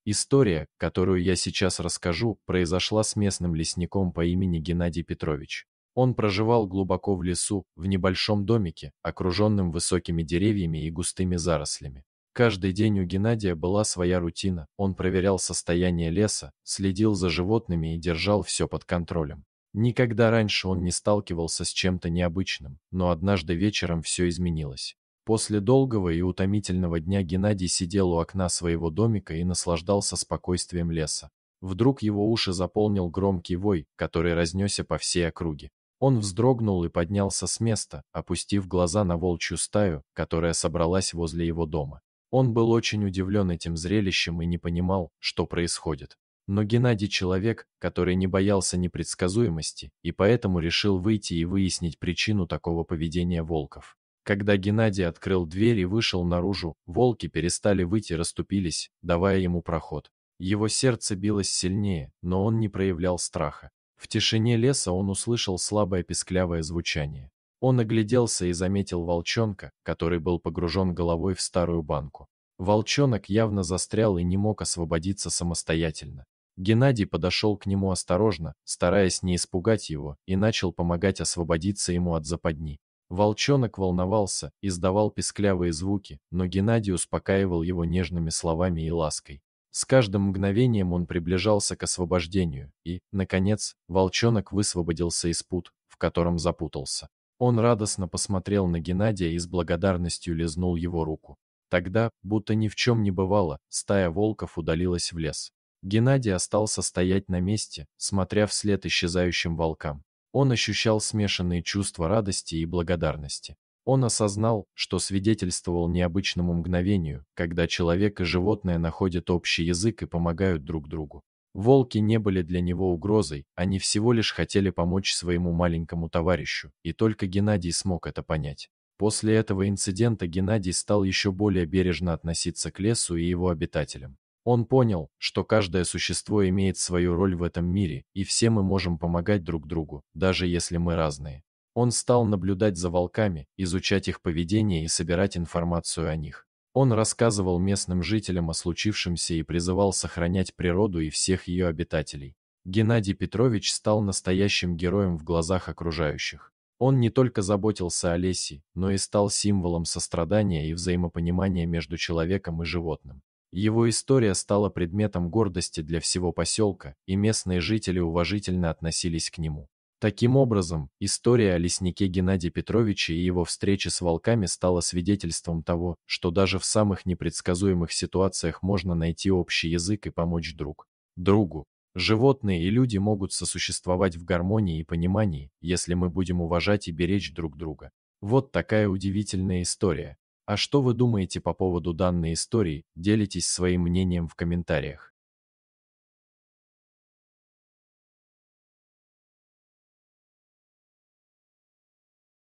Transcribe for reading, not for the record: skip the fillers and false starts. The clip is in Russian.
История, которую я сейчас расскажу, произошла с местным лесником по имени Геннадий Петрович. Он проживал глубоко в лесу, в небольшом домике, окруженном высокими деревьями и густыми зарослями. Каждый день у Геннадия была своя рутина. Он проверял состояние леса, следил за животными и держал все под контролем. Никогда раньше он не сталкивался с чем-то необычным, но однажды вечером все изменилось. После долгого и утомительного дня Геннадий сидел у окна своего домика и наслаждался спокойствием леса. Вдруг его уши заполнил громкий вой, который разнесся по всей округе. Он вздрогнул и поднялся с места, опустив глаза на волчью стаю, которая собралась возле его дома. Он был очень удивлен этим зрелищем и не понимал, что происходит. Но Геннадий человек, который не боялся непредсказуемости, и поэтому решил выйти и выяснить причину такого поведения волков. Когда Геннадий открыл дверь и вышел наружу, волки перестали выть и расступились, давая ему проход. Его сердце билось сильнее, но он не проявлял страха. В тишине леса он услышал слабое песклявое звучание. Он огляделся и заметил волчонка, который был погружен головой в старую банку. Волчонок явно застрял и не мог освободиться самостоятельно. Геннадий подошел к нему осторожно, стараясь не испугать его, и начал помогать освободиться ему от западни. Волчонок волновался, издавал песклявые звуки, но Геннадий успокаивал его нежными словами и лаской. С каждым мгновением он приближался к освобождению, и, наконец, волчонок высвободился из пут, в котором запутался. Он радостно посмотрел на Геннадия и с благодарностью лизнул его руку. Тогда, будто ни в чем не бывало, стая волков удалилась в лес. Геннадий остался стоять на месте, смотря вслед исчезающим волкам. Он ощущал смешанные чувства радости и благодарности. Он осознал, что свидетельствовал необычному мгновению, когда человек и животное находят общий язык и помогают друг другу. Волки не были для него угрозой, они всего лишь хотели помочь своему маленькому товарищу, и только Геннадий смог это понять. После этого инцидента Геннадий стал еще более бережно относиться к лесу и его обитателям. Он понял, что каждое существо имеет свою роль в этом мире, и все мы можем помогать друг другу, даже если мы разные. Он стал наблюдать за волками, изучать их поведение и собирать информацию о них. Он рассказывал местным жителям о случившемся и призывал сохранять природу и всех ее обитателей. Геннадий Петрович стал настоящим героем в глазах окружающих. Он не только заботился о лесе, но и стал символом сострадания и взаимопонимания между человеком и животным. Его история стала предметом гордости для всего поселка, и местные жители уважительно относились к нему. Таким образом, история о леснике Геннадия Петровича и его встрече с волками стала свидетельством того, что даже в самых непредсказуемых ситуациях можно найти общий язык и помочь друг другу. Животные и люди могут сосуществовать в гармонии и понимании, если мы будем уважать и беречь друг друга. Вот такая удивительная история. А что вы думаете по поводу данной истории? Делитесь своим мнением в комментариях.